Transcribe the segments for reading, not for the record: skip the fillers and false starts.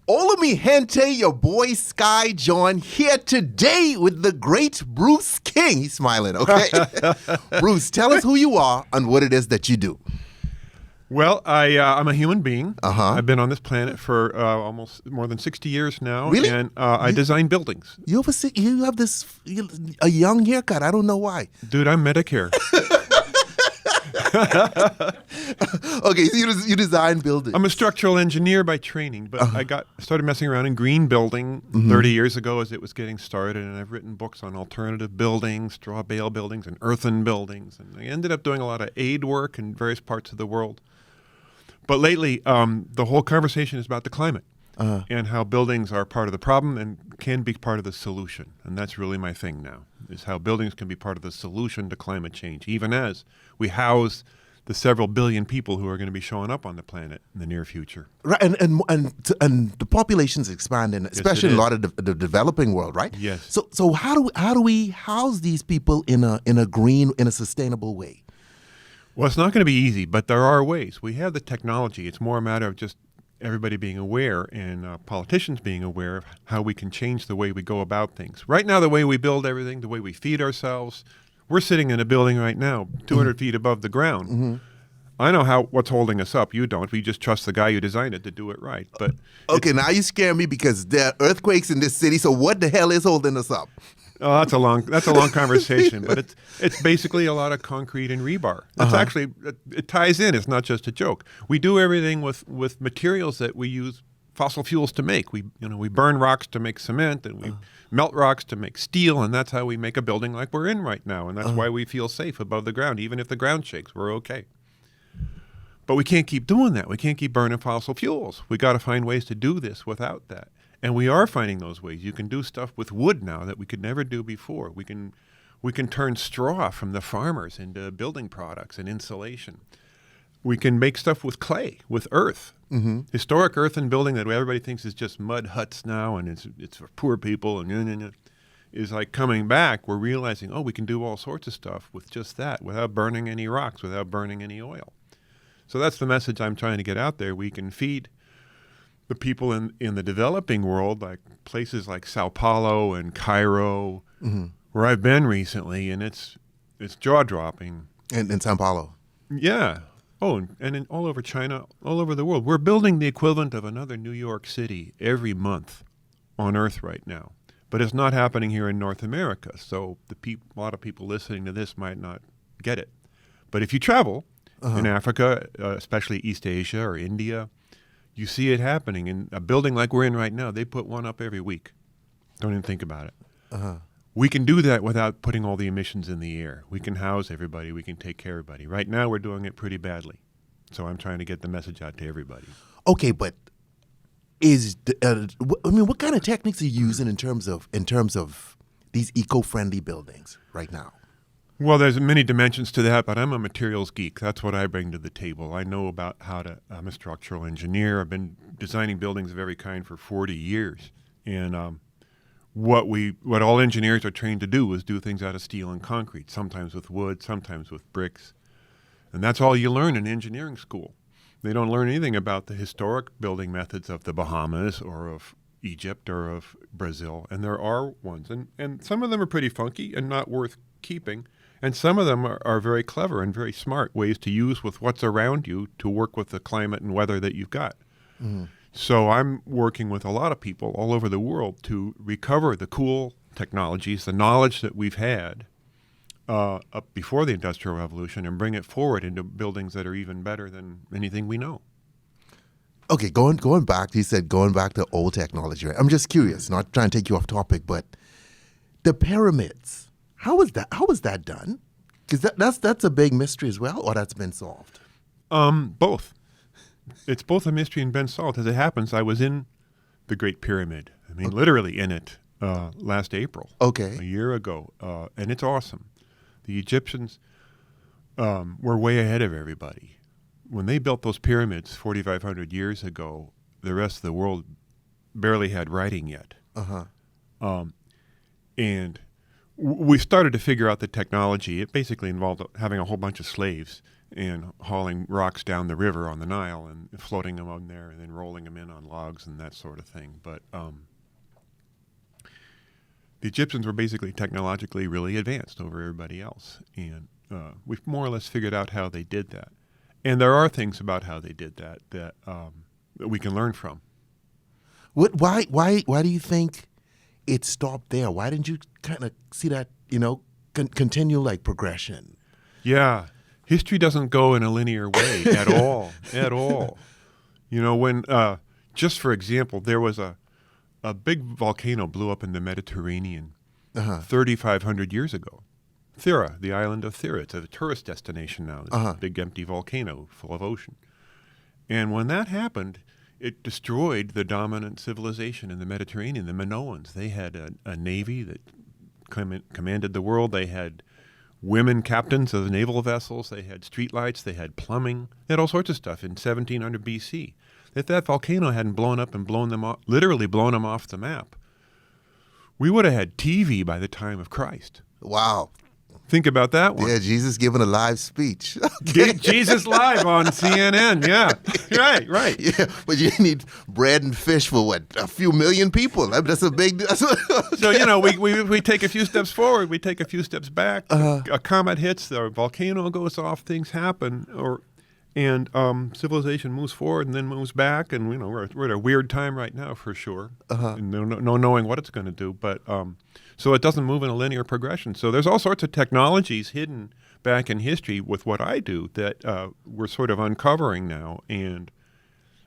Hola mi gente, your boy Skyy John here today with the great Bruce King. He's smiling, okay? Bruce, tell us who you are and what it is that you do. Well, I'm a human being. Uh-huh. I've been on this planet for almost more than 60 years now. Really? And I design buildings. You have a young haircut. I don't know why. Dude, I'm Medicare. Okay, so you design buildings. I'm a structural engineer by training, but I started messing around in green building 30 years ago as it was getting started, and I've written books on alternative buildings, straw bale buildings, and earthen buildings. And I ended up doing a lot of aid work in various parts of the world. But lately, the whole conversation is about the climate and how buildings are part of the problem and can be part of the solution. And that's really my thing now, is how buildings can be part of the solution to climate change, even as we house the several billion people who are going to be showing up on the planet in the near future. Right, and the population's expanding, especially in a lot of the developing world, right? Yes. So how do we house these people in a sustainable way? Well, it's not going to be easy, but there are ways. We have the technology. It's more a matter of just everybody being aware and politicians being aware of how we can change the way we go about things. Right now, the way we build everything, the way we feed ourselves, we're sitting in a building right now, 200 feet above the ground. I know what's holding us up. You don't. We just trust the guy who designed it to do it right. But okay, now you scare me because there are earthquakes in this city. So what the hell is holding us up? Oh, that's a long conversation. But it's basically a lot of concrete and rebar. It's actually it ties in. It's not just a joke. We do everything with materials that we use fossil fuels to make. We burn rocks to make cement, and we melt rocks to make steel, and that's how we make a building like we're in right now. And that's why we feel safe above the ground. Even if the ground shakes, we're okay. But we can't keep doing that. We can't keep burning fossil fuels. We got to find ways to do this without that. And we are finding those ways. You can do stuff with wood now that we could never do before. We can turn straw from the farmers into building products and insulation. We can make stuff with clay, with earth. Historic earthen building that everybody thinks is just mud huts now and it's for poor people and is like coming back. We're realizing, we can do all sorts of stuff with just that without burning any rocks, without burning any oil. So that's the message I'm trying to get out there. We can feed the people in the developing world, like places like Sao Paulo and Cairo, where I've been recently, and it's jaw-dropping. In Sao Paulo? Yeah. Oh, and all over China, all over the world. We're building the equivalent of another New York City every month on Earth right now. But it's not happening here in North America, so a lot of people listening to this might not get it. But if you travel in Africa, especially East Asia or India, you see it happening. In a building like we're in right now, they put one up every week. Don't even think about it. We can do that without putting all the emissions in the air. We can house everybody. We can take care of everybody. Right now, we're doing it pretty badly. So I'm trying to get the message out to everybody. Okay, but what kind of techniques are you using in terms of these eco-friendly buildings right now? Well, there's many dimensions to that, but I'm a materials geek. That's what I bring to the table. I know about I'm a structural engineer. I've been designing buildings of every kind for 40 years. And what all engineers are trained to do is do things out of steel and concrete, sometimes with wood, sometimes with bricks. And that's all you learn in engineering school. They don't learn anything about the historic building methods of the Bahamas or of Egypt or of Brazil. And there are ones. And some of them are pretty funky and not worth keeping. And some of them are very clever and very smart ways to use with what's around you to work with the climate and weather that you've got. So I'm working with a lot of people all over the world to recover the cool technologies, the knowledge that we've had up before the Industrial Revolution, and bring it forward into buildings that are even better than anything we know. Okay, going back, you said going back to old technology, right? I'm just curious, not trying to take you off topic, but the pyramids, how was that done? Because that's a big mystery as well, or that's been solved? Both. It's both a mystery and been solved. As it happens, I was in the Great Pyramid. I mean, literally in it last April. Okay. A year ago. And it's awesome. The Egyptians were way ahead of everybody. When they built those pyramids 4,500 years ago, the rest of the world barely had writing yet. And we started to figure out the technology. It basically involved having a whole bunch of slaves and hauling rocks down the river on the Nile and floating them on there and then rolling them in on logs and that sort of thing. But the Egyptians were basically technologically really advanced over everybody else, and we've more or less figured out how they did that. And there are things about how they did that that we can learn from. Why do you think it stopped there? Why didn't you kind of see that, continue like progression? Yeah. History doesn't go in a linear way at all, at all. When, just for example, there was a big volcano blew up in the Mediterranean 3,500 years ago. Thera, the island of Thera. It's a tourist destination now. It's a big empty volcano full of ocean. And when that happened, it destroyed the dominant civilization in the Mediterranean, the Minoans. They had a navy that commanded the world. They had women captains of naval vessels. They had streetlights. They had plumbing. They had all sorts of stuff in 1700 BC. If that volcano hadn't blown up and blown them off, literally blown them off the map, we would have had TV by the time of Christ. Wow. Think about that one. Yeah, Jesus giving a live speech. Okay. Jesus live on CNN. Yeah, right. Yeah, but you need bread and fish for what, a few million people? That's a big. So we take a few steps forward, we take a few steps back. A comet hits, the volcano goes off, things happen, and civilization moves forward and then moves back, and we're at a weird time right now for sure. And no knowing what it's going to do, but. So it doesn't move in a linear progression. So there's all sorts of technologies hidden back in history with what I do that we're sort of uncovering now and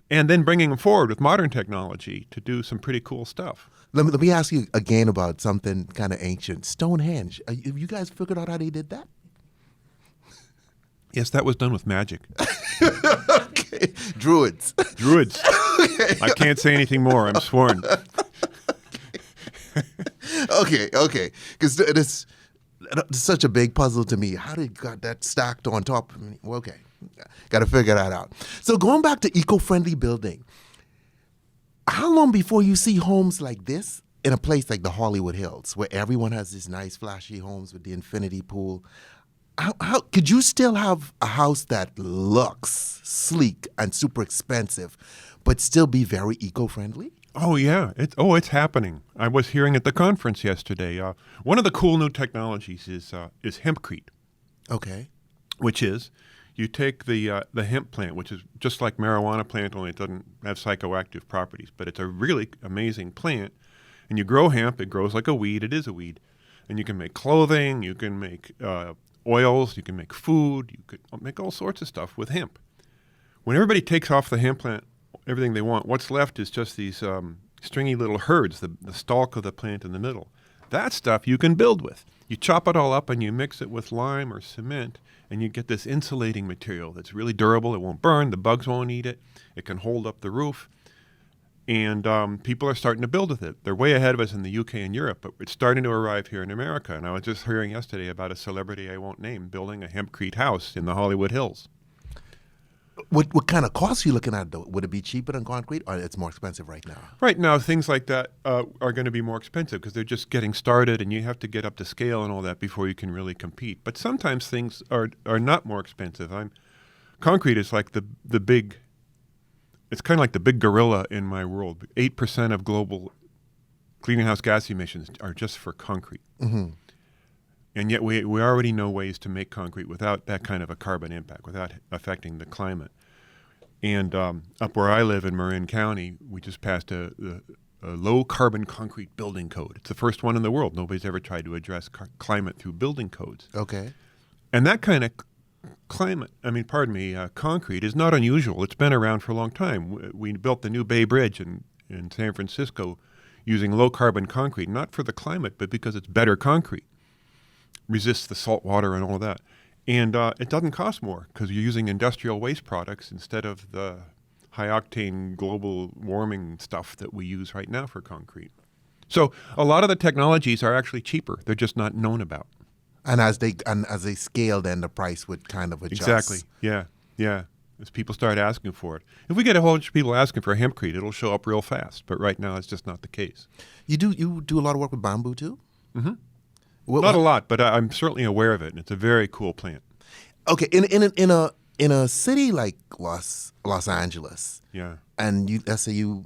then bringing them forward with modern technology to do some pretty cool stuff. Let me ask you again about something kind of ancient. Stonehenge. Have you guys figured out how they did that? Yes, that was done with magic. Okay. Druids. Okay. I can't say anything more. I'm sworn. Okay. Because it's such a big puzzle to me. How did got that stacked on top? Well, okay, got to figure that out. So going back to eco-friendly building, how long before you see homes like this in a place like the Hollywood Hills, where everyone has these nice flashy homes with the infinity pool? How could you still have a house that looks sleek and super expensive, but still be very eco-friendly? Oh, yeah. It's happening. I was hearing at the conference yesterday. One of the cool new technologies is Hempcrete. Okay. Which is you take the hemp plant, which is just like marijuana plant, only it doesn't have psychoactive properties, but it's a really amazing plant. And you grow hemp. It grows like a weed. It is a weed. And you can make clothing. You can make oils. You can make food. You could make all sorts of stuff with hemp. When everybody takes off the hemp plant, everything they want, what's left is just these stringy little herds, the stalk of the plant in the middle. That stuff you can build with. You chop it all up and you mix it with lime or cement, and you get this insulating material that's really durable. It won't burn. The bugs won't eat it. It can hold up the roof. And people are starting to build with it. They're way ahead of us in the UK and Europe, but it's starting to arrive here in America. And I was just hearing yesterday about a celebrity I won't name building a hempcrete house in the Hollywood Hills. What kind of costs are you looking at, though? Would it be cheaper than concrete, or it's more expensive right now? Right now, things like that are going to be more expensive because they're just getting started, and you have to get up to scale and all that before you can really compete. But sometimes things are not more expensive. Concrete is like the big. It's kind of like the big gorilla in my world. 8% of global greenhouse gas emissions are just for concrete. Mm-hmm. And yet we already know ways to make concrete without that kind of a carbon impact, without affecting the climate. And up where I live in Marin County, we just passed a low-carbon concrete building code. It's the first one in the world. Nobody's ever tried to address climate through building codes. Okay. And that kind of concrete is not unusual. It's been around for a long time. We built the new Bay Bridge in San Francisco using low-carbon concrete, not for the climate, but because it's better concrete. Resists the salt water and all of that. And it doesn't cost more because you're using industrial waste products instead of the high-octane global warming stuff that we use right now for concrete. So a lot of the technologies are actually cheaper. They're just not known about. And as they scale, then the price would kind of adjust. Exactly. Yeah. As people start asking for it. If we get a whole bunch of people asking for hempcrete, it'll show up real fast. But right now, it's just not the case. You do a lot of work with bamboo too? Mm-hmm. Not a lot, but I'm certainly aware of it, and it's a very cool plant. Okay, in in a city like Los Angeles, Yeah. and let's say you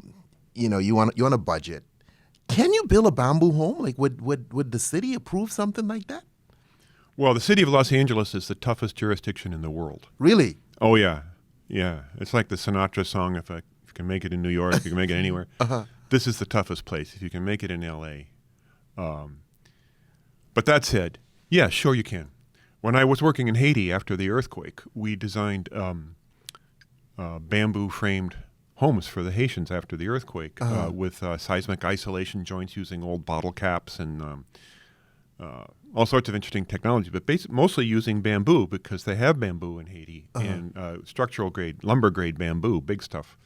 on a budget, can you build a bamboo home? Like, would the city approve something like that? Well, the city of Los Angeles is the toughest jurisdiction in the world. Really? Oh, yeah. Yeah. It's like the Sinatra song, if you can make it in New York, you can make it anywhere. This is the toughest place, if you can make it in L.A. But that said, yeah, sure you can. When I was working in Haiti after the earthquake, we designed bamboo-framed homes for the Haitians after the earthquake with seismic isolation joints using old bottle caps and all sorts of interesting technology, but mostly using bamboo because they have bamboo in Haiti and structural grade, lumber grade bamboo, big stuff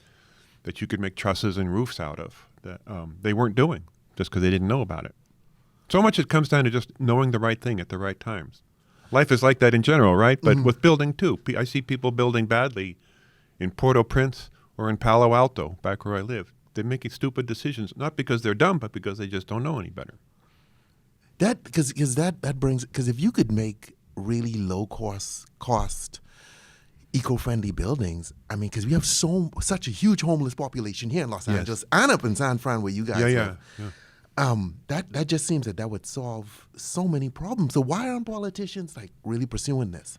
that you could make trusses and roofs out of that they weren't doing just because they didn't know about it. So much it comes down to just knowing the right thing at the right times. Life is like that in general, right? But with building too. I see people building badly in Port-au-Prince or in Palo Alto, back where I live. They're making stupid decisions, not because they're dumb, but because they just don't know any better. Because if you could make really low cost eco-friendly buildings, I mean, because we have such a huge homeless population here in Los Angeles and up in San Fran where you guys live. That just seems that would solve so many problems. So why aren't politicians like really pursuing this?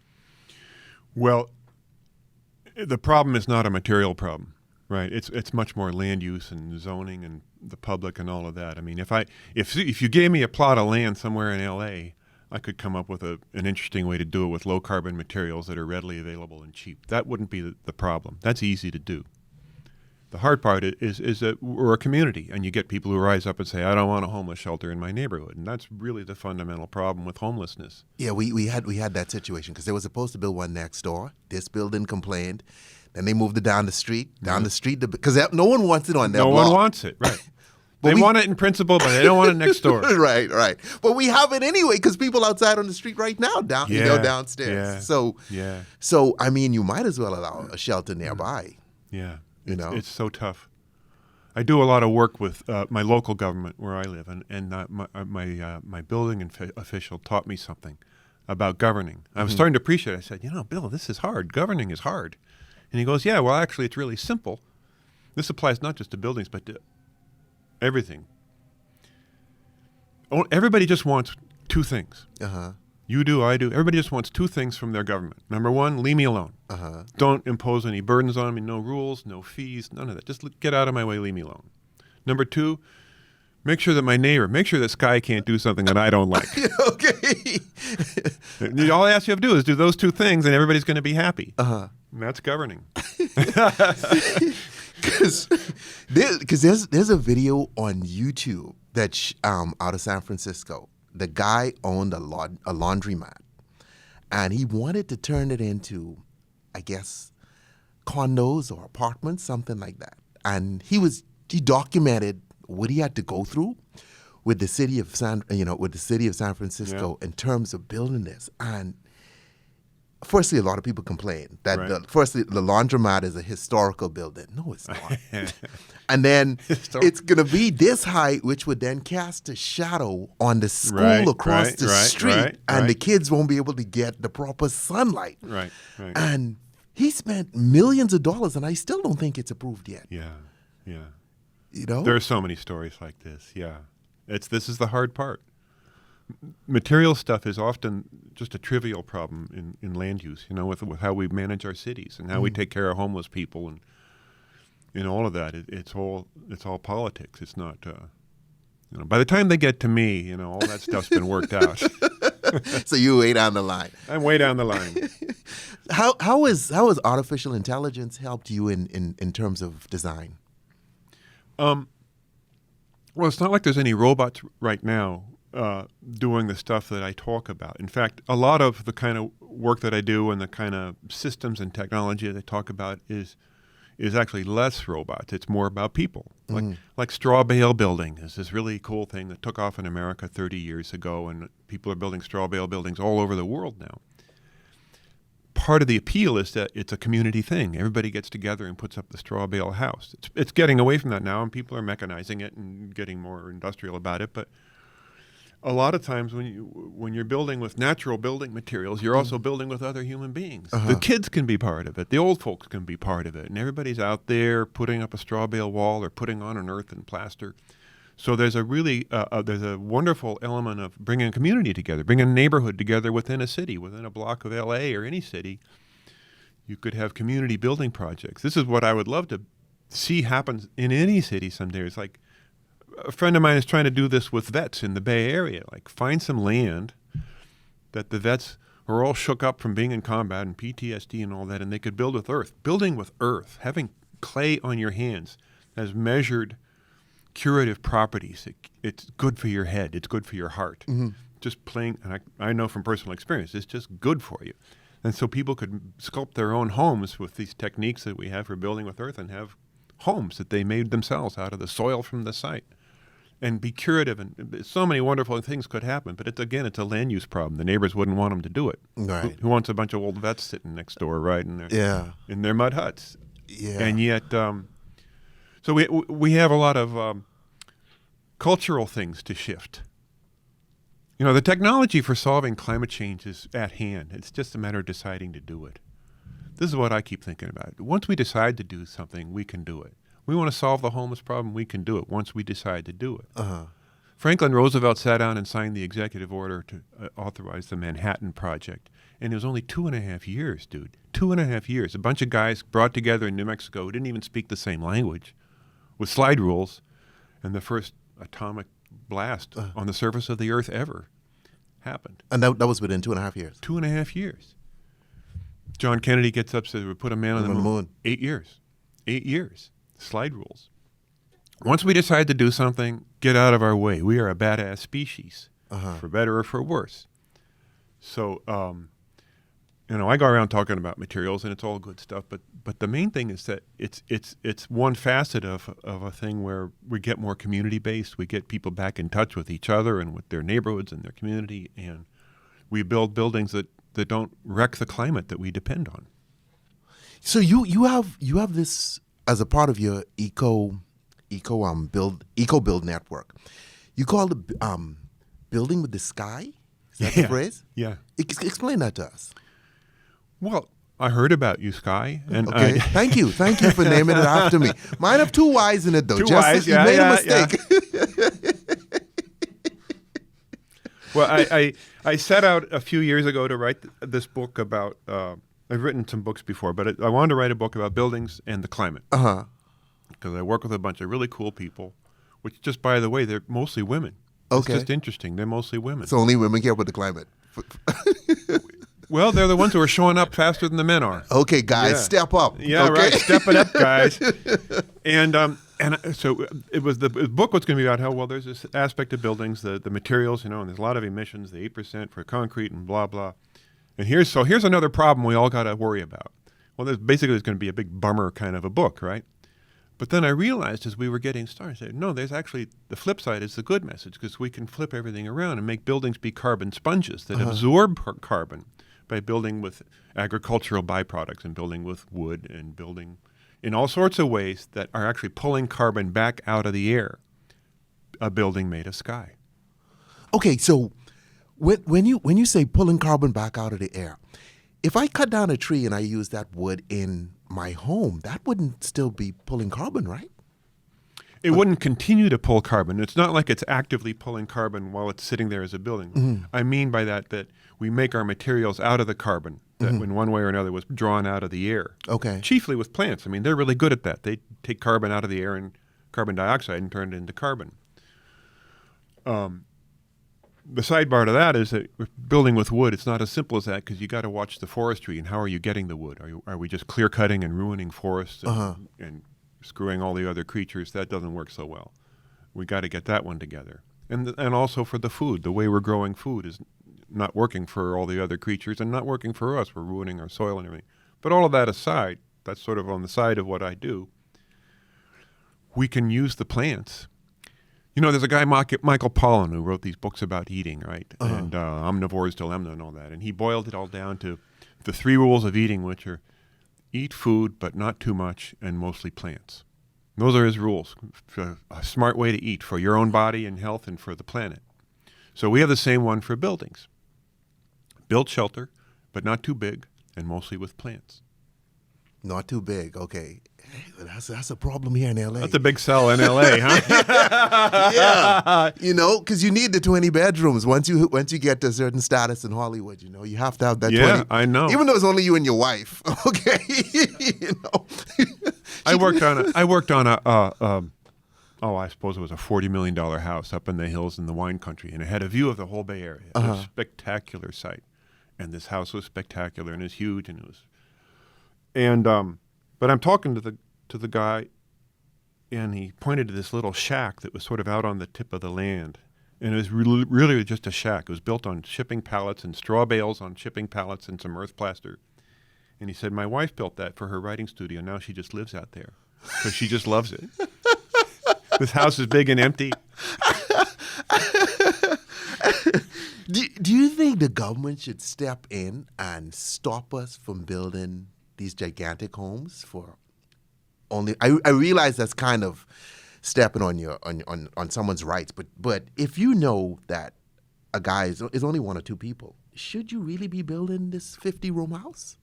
Well, the problem is not a material problem, right? It's much more land use and zoning and the public and all of that. I mean, if you gave me a plot of land somewhere in L.A., I could come up with an interesting way to do it with low carbon materials that are readily available and cheap. That wouldn't be the problem. That's easy to do. The hard part is that we're a community, and you get people who rise up and say, I don't want a homeless shelter in my neighborhood. And that's really the fundamental problem with homelessness. Yeah, we had that situation because they were supposed to build one next door. This building complained. Then they moved it down the street, because no one wants it on their block. No one wants it, right. They want it in principle, but they don't want it next door. Right. But we have it anyway because people outside on the street right now, downstairs. Yeah. So I mean, you might as well allow a shelter nearby. Yeah. It's so tough. I do a lot of work with my local government where I live, and my building official taught me something about governing. I was starting to appreciate it. I said, Bill, this is hard. Governing is hard. And he goes, yeah, well, actually, it's really simple. This applies not just to buildings, but to everything. Everybody just wants two things. You do, I do. Everybody just wants two things from their government. Number one, leave me alone. Don't impose any burdens on me, no rules, no fees, none of that. Just get out of my way, leave me alone. Number two, make sure that Skyy can't do something that I don't like. Okay. All I ask you to do is do those two things and everybody's going to be happy. And that's governing. Because there's a video on YouTube that's out of San Francisco. The guy owned a laundromat, and he wanted to turn it into, I guess, condos or apartments, something like that. And he documented what he had to go through with the city of San Francisco in terms of building this. And firstly, a lot of people complain that the laundromat is a historical building. No, it's not. And then it's going to be this height, which would then cast a shadow on the school across the street, and the kids won't be able to get the proper sunlight. Right. And he spent millions of dollars, and I still don't think it's approved yet. Yeah. There are so many stories like this. Yeah, this is the hard part. Material stuff is often just a trivial problem in land use, with how we manage our cities and how we take care of homeless people and all of that. It's all politics. It's not. By the time they get to me, all that stuff's been worked out. So you're way down the line. I'm way down the line. How has artificial intelligence helped you in terms of design? Well, it's not like there's any robots right now doing the stuff that I talk about. In fact, a lot of the kind of work that I do and the kind of systems and technology that I talk about is actually less robots. It's more about people. Like straw bale building is this really cool thing that took off in America 30 years ago, and people are building straw bale buildings all over the world now. Part of the appeal is that it's a community thing. Everybody gets together and puts up the straw bale house. It's getting away from that now, and people are mechanizing it and getting more industrial about it, but a lot of times when you're building with natural building materials, you're also building with other human beings. The kids can be part of it. The old folks can be part of it. And everybody's out there putting up a straw bale wall or putting on an earth and plaster. So there's a really there's a wonderful element of bringing a community together, bringing a neighborhood together within a city, within a block of L.A. or any city. You could have community building projects. This is what I would love to see happen in any city someday. It's like a friend of mine is trying to do this with vets in the Bay Area. Like find some land that the vets are all shook up from being in combat and PTSD and all that, and they could build with earth. Building with earth, having clay on your hands has measured curative properties. It's good for your head. It's good for your heart. Just playing, and I know from personal experience, it's just good for you. And so people could sculpt their own homes with these techniques that we have for building with earth and have homes that they made themselves out of the soil from the site and be curative. And so many wonderful things could happen. But it's a land use problem. The neighbors wouldn't want them to do it. Right. Who wants a bunch of old vets sitting next door, right? In their mud huts. Yeah. And yet, so we have a lot of cultural things to shift. You know, the technology for solving climate change is at hand. It's just a matter of deciding to do it. This is what I keep thinking about. Once we decide to do something, we can do it. We want to solve the homeless problem, we can do it once we decide to do it. Franklin Roosevelt sat down and signed the executive order to authorize the Manhattan Project. And it was only 2.5 years, dude. 2.5 years. A bunch of guys brought together in New Mexico who didn't even speak the same language with slide rules, and the first atomic blast on the surface of the earth ever happened. And that was within 2.5 years? 2.5 years. John Kennedy gets up, says we put a man on the moon. 8 years. 8 years. Slide rules. Once we decide to do something, get out of our way. We are a badass species, for better or for worse. So, I go around talking about materials, and it's all good stuff. But the main thing is that it's one facet of a thing where we get more community based. We get people back in touch with each other and with their neighborhoods and their community, and we build buildings that don't wreck the climate that we depend on. So you have this as a part of your Eco Build network. You call it building with the sky? Is that the phrase? Yeah. Explain that to us. Well, I heard about you, Skyy. And okay. Thank you for naming it after me. Mine have 2 Y's in it, though. Two Y's, you made a mistake. Yeah. Well, I set out a few years ago to write this book about, I've written some books before, but I wanted to write a book about buildings and the climate. Because I work with a bunch of really cool people, which just, by the way, they're mostly women. Okay. It's just interesting. They're mostly women. So only women care about the climate. Well, they're the ones who are showing up faster than the men are. Okay, guys, step up. Yeah, okay? Right. Step it up, guys. And so the book was going to be about how, there's this aspect of buildings, the materials, and there's a lot of emissions, the 8% for concrete and blah, blah. And here's another problem we all got to worry about. Well, there's going to be a big bummer kind of a book, right? But then I realized as we were getting started, I said, no, there's actually the flip side is the good message, because we can flip everything around and make buildings be carbon sponges that absorb carbon by building with agricultural byproducts and building with wood and building in all sorts of ways that are actually pulling carbon back out of the air, a building made of sky. Okay, so when you say pulling carbon back out of the air, if I cut down a tree and I use that wood in my home, that wouldn't still be pulling carbon, right? It wouldn't continue to pull carbon. It's not like it's actively pulling carbon while it's sitting there as a building. I mean by that we make our materials out of the carbon that in one way or another was drawn out of the air. Okay. Chiefly with plants. I mean, they're really good at that. They take carbon out of the air and carbon dioxide and turn it into carbon. The sidebar to that is that building with wood, it's not as simple as that, because you got to watch the forestry and how are you getting the wood? Are we just clear cutting and ruining forests and screwing all the other creatures? That doesn't work so well. We got to get that one together. And also for the food, the way we're growing food is not working for all the other creatures and not working for us. We're ruining our soil and everything. But all of that aside, that's sort of on the side of what I do. We can use the plants. There's a guy, Michael Pollan, who wrote these books about eating, right? And Omnivore's Dilemma and all that. And he boiled it all down to the 3 rules of eating, which are eat food, but not too much, and mostly plants. And those are his rules. A smart way to eat for your own body and health and for the planet. So we have the same one for buildings. Built shelter, but not too big, and mostly with plants. Not too big. Okay. Hey, that's a problem here in L.A. That's a big sell in L.A., huh? Yeah. Because you need the 20 bedrooms. Once you get to a certain status in Hollywood, you have to have that 20. Yeah, I know. Even though it's only you and your wife. Okay. I worked on a I suppose it was a $40 million house up in the hills in the wine country, and it had a view of the whole Bay Area. It was a spectacular site. And this house was spectacular, and it was huge, and it was... But I'm talking to the guy, and he pointed to this little shack that was sort of out on the tip of the land. And it was really just a shack. It was built on shipping pallets and straw bales on shipping pallets and some earth plaster. And he said, my wife built that for her writing studio. Now she just lives out there because she just loves it. This house is big and empty. Do you think the government should step in and stop us from building these gigantic homes for only? I realize that's kind of stepping on your on someone's rights, but if you know that a guy is only one or two people, should you really be building this 50-room house?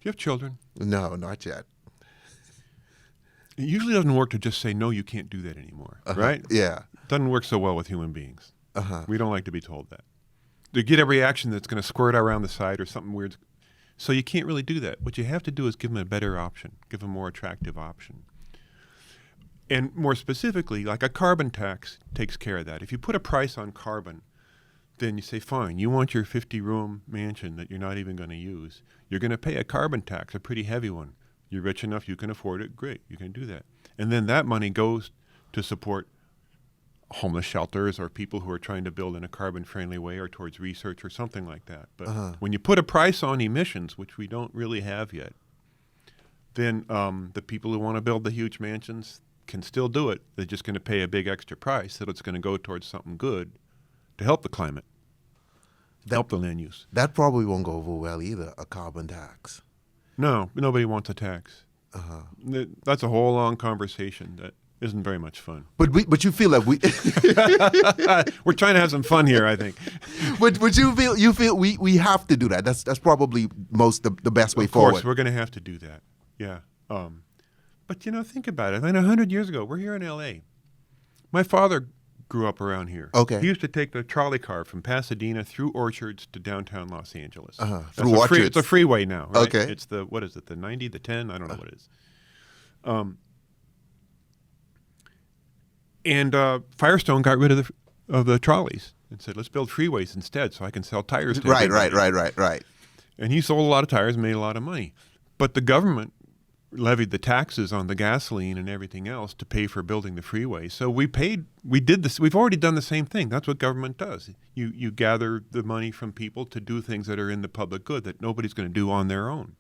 Do you have children? No, not yet. It usually doesn't work to just say, no, you can't do that anymore, right? Yeah. It doesn't work so well with human beings. We don't like to be told that. They get a reaction that's going to squirt around the side or something weird. So you can't really do that. What you have to do is give them a better option, give them a more attractive option. And more specifically, like a carbon tax takes care of that. If you put a price on carbon, then you say, fine, you want your 50-room mansion that you're not even going to use. You're going to pay a carbon tax, a pretty heavy one. You're rich enough, you can afford it, great, you can do that. And then that money goes to support homeless shelters or people who are trying to build in a carbon-friendly way or towards research or something like that. But when you put a price on emissions, which we don't really have yet, then the people who want to build the huge mansions can still do it. They're just going to pay a big extra price that it's going to go towards something good to help the climate, help the land use. That probably won't go over well either, a carbon tax. No, nobody wants a tax. That's a whole long conversation that isn't very much fun. But you feel like we're trying to have some fun here, I think. But you feel we have to do that. That's probably the best way forward. Of course, we're going to have to do that. Yeah. But think about it. 100 years ago, we're here in L.A. My father grew up around here. Okay. He used to take the trolley car from Pasadena through Orchards to downtown Los Angeles. Through Orchards. It's a freeway now, right? Okay. It's the 90, the 10? I don't know what it is. And Firestone got rid of the trolleys and said, let's build freeways instead so I can sell tires to everybody. Right. And he sold a lot of tires and made a lot of money. But the government levied the taxes on the gasoline and everything else to pay for building the freeway. So we did this. We've already done the same thing. That's what government does. You gather the money from people to do things that are in the public good that nobody's going to do on their own.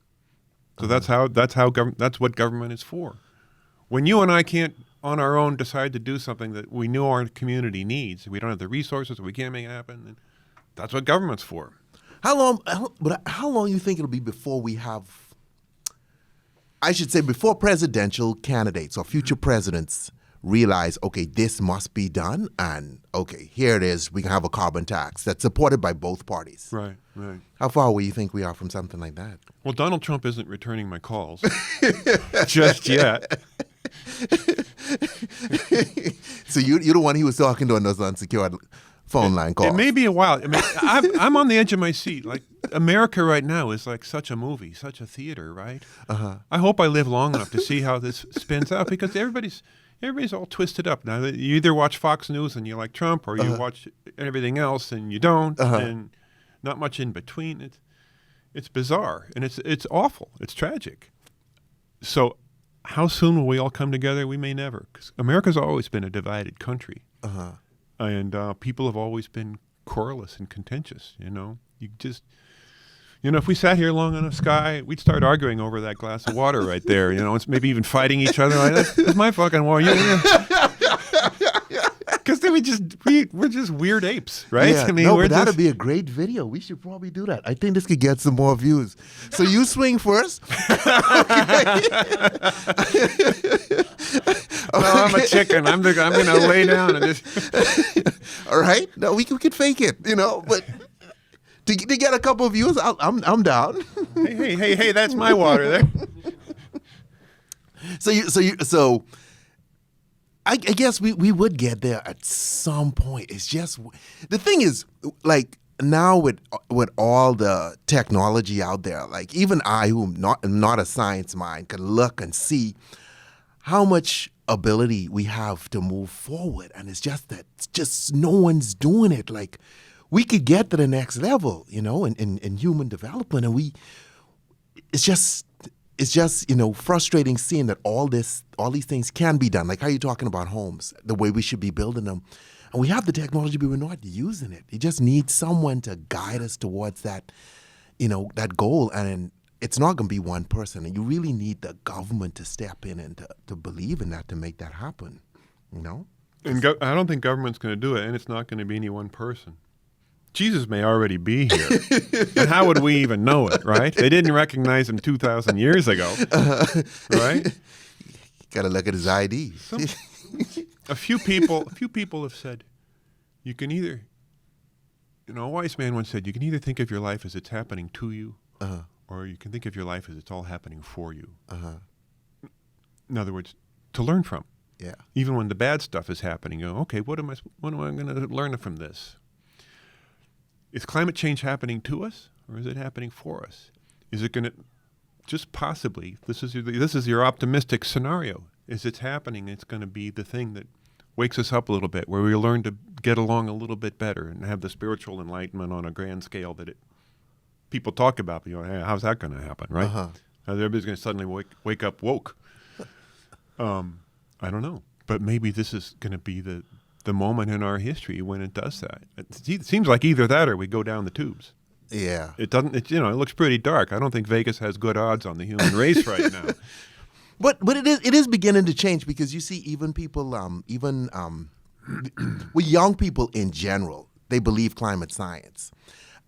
So that's what government is for. When you and I can't on our own decide to do something that we know our community needs, we don't have the resources, we can't make it happen, then that's what government's for. How long you think it'll be before we have, I should say, before presidential candidates or future presidents realize, okay, this must be done, and okay, here it is, we can have a carbon tax that's supported by both parties. Right. How far away do you think we are from something like that? Well, Donald Trump isn't returning my calls just yet. So you're the one he was talking to on those unsecured phone line calls. It may be a while. I mean, I'm on the edge of my seat. Like, America right now is like such a movie, such a theater, right? I hope I live long enough to see how this spins out, because everybody's all twisted up. Now, you either watch Fox News and you like Trump, or you watch everything else and you don't, and not much in between. It's bizarre, and it's awful. It's tragic. So how soon will we all come together? We may never, because America's always been a divided country. And people have always been querulous and contentious, if we sat here long enough, Skyy, we'd start arguing over that glass of water right there. It's maybe even fighting each other. Like, that's my fucking water. Because then we're just weird apes, right? Yeah. But that'd be a great video. We should probably do that. I think this could get some more views. So you swing first. Well, I'm a chicken. I'm going to lay down and just. All right? No, we could fake it, but to get a couple of views, I'm down. Hey, that's my water there. So I guess we would get there at some point. It's just, the thing is, like, now with all the technology out there, like, even I, who am not a science mind, can look and see how much ability we have to move forward. And it's just no one's doing it. Like, we could get to the next level, in human development. And it's just frustrating seeing that all these things can be done. Like how you're talking about homes, the way we should be building them. And we have the technology, but we're not using it. You just need someone to guide us towards that, that goal. And it's not going to be one person. And you really need the government to step in and to believe in that, to make that happen, And I don't think government's going to do it, and it's not going to be any one person. Jesus may already be here. And how would we even know it, right? They didn't recognize him 2,000 years ago, right? Got to look at his ID. A few people have said, you can either, a wise man once said, you can either think of your life as it's happening to you, or you can think of your life as it's all happening for you. In other words, to learn from. Yeah. Even when the bad stuff is happening, you go, okay, what am I going to learn from this? Is climate change happening to us, or is it happening for us? Is it going to, just possibly, this is your optimistic scenario, is it's happening, it's going to be the thing that wakes us up a little bit, where we learn to get along a little bit better and have the spiritual enlightenment on a grand scale that people talk about. Hey, how's that going to happen, right? Everybody's going to suddenly wake up woke. I don't know, but maybe this is going to be the moment in our history when it does that. It seems like either that or we go down the tubes. Yeah. It doesn't. It looks pretty dark. I don't think Vegas has good odds on the human race right now. But it is beginning to change, because you see even people with young people in general, they believe climate science,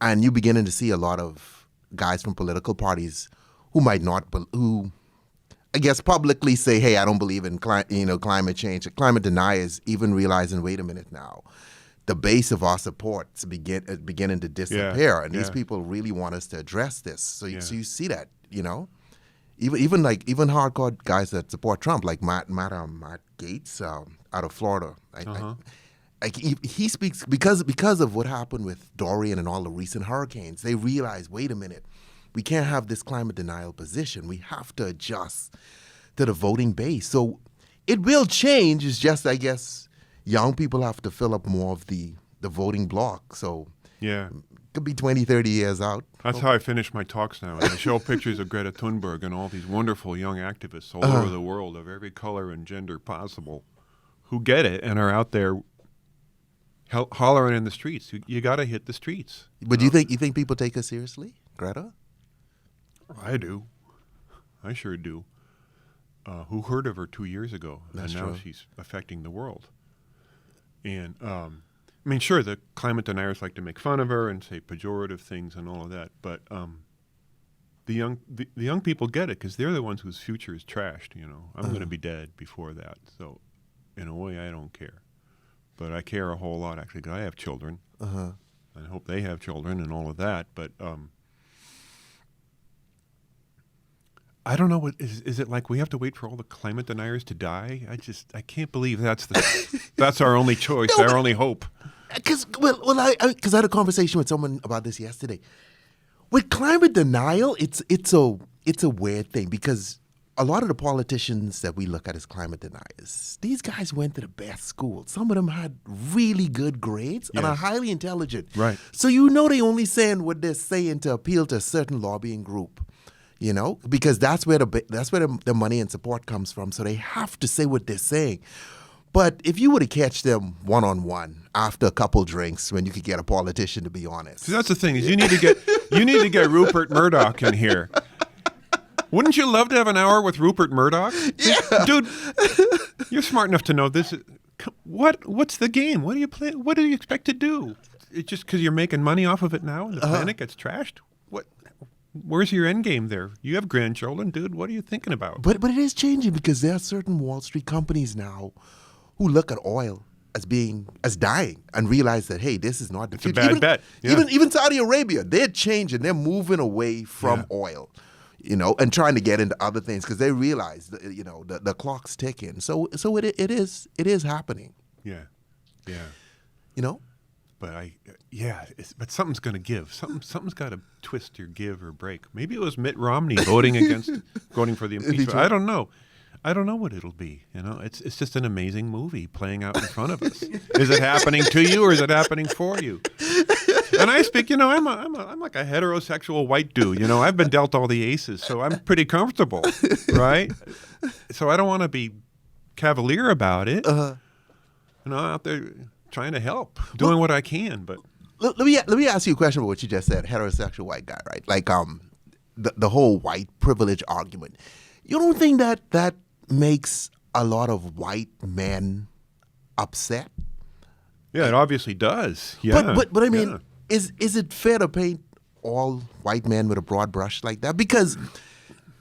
and you're beginning to see a lot of guys from political parties who might not who I guess publicly say, hey, I don't believe in climate change. Climate deniers even realizing, wait a minute now, the base of our support's beginning to disappear, and these people really want us to address this. So you see that, even hardcore guys that support Trump, like Matt Gaetz out of Florida. He speaks because of what happened with Dorian and all the recent hurricanes. They realize, wait a minute, we can't have this climate denial position. We have to adjust to the voting base. So it will change. It's just, I guess, young people have to fill up more of the voting block. So yeah, it could be 20, 30 years out. That's how I finish my talks now. And I show pictures of Greta Thunberg and all these wonderful young activists all over the world of every color and gender possible who get it and are out there hollering in the streets. You got to hit the streets. But you think people take us seriously, Greta? I do. I sure do. Who heard of her 2 years ago? That's and now true. She's affecting the world. And sure, the climate deniers like to make fun of her and say pejorative things and all of that. But the young people get it, because they're the ones whose future is trashed. I'm going to be dead before that. So, in a way, I don't care. But I care a whole lot, actually, because I have children. I hope they have children and all of that. But I don't know. What is it like? We have to wait for all the climate deniers to die? I can't believe that's our only choice, our only hope. Because I had a conversation with someone about this yesterday. With climate denial, it's a weird thing, because a lot of the politicians that we look at as climate deniers, these guys went to the best schools. Some of them had really good grades and are highly intelligent. Right. So they only saying what they're saying to appeal to a certain lobbying group. Because that's where the money and support comes from. So they have to say what they're saying. But if you were to catch them one-on-one after a couple drinks, when you could get a politician to be honest. See, that's the thing, is you need to get Rupert Murdoch in here. Wouldn't you love to have an hour with Rupert Murdoch? Yeah. Dude, you're smart enough to know this. What's the game? What do you play? What do you expect to do? It's just because you're making money off of it now and the planet gets trashed? where's your end game there? You have grandchildren, dude. What are you thinking about? But it is changing because there are certain Wall Street companies now who look at oil as dying and realize that, hey, this is not the future. It's a bad bet. Yeah. Even Saudi Arabia, they're changing. They're moving away from oil, and trying to get into other things because they realize that, the clock's ticking. So it is happening. Yeah. But but something's going to give. Something's got to twist your give or break. Maybe it was Mitt Romney voting for the impeachment. I don't know. I don't know what it'll be. It's just an amazing movie playing out in front of us. Is it happening to you or is it happening for you? And I speak, I'm like a heterosexual white dude. I've been dealt all the aces, so I'm pretty comfortable, right? So I don't want to be cavalier about it. Out there trying to help, doing what I can. But let me ask you a question about what you just said, heterosexual white guy, right? Like the whole white privilege argument. You don't think that makes a lot of white men upset? Yeah, it obviously does. Yeah, but I mean, is it fair to paint all white men with a broad brush like that? Because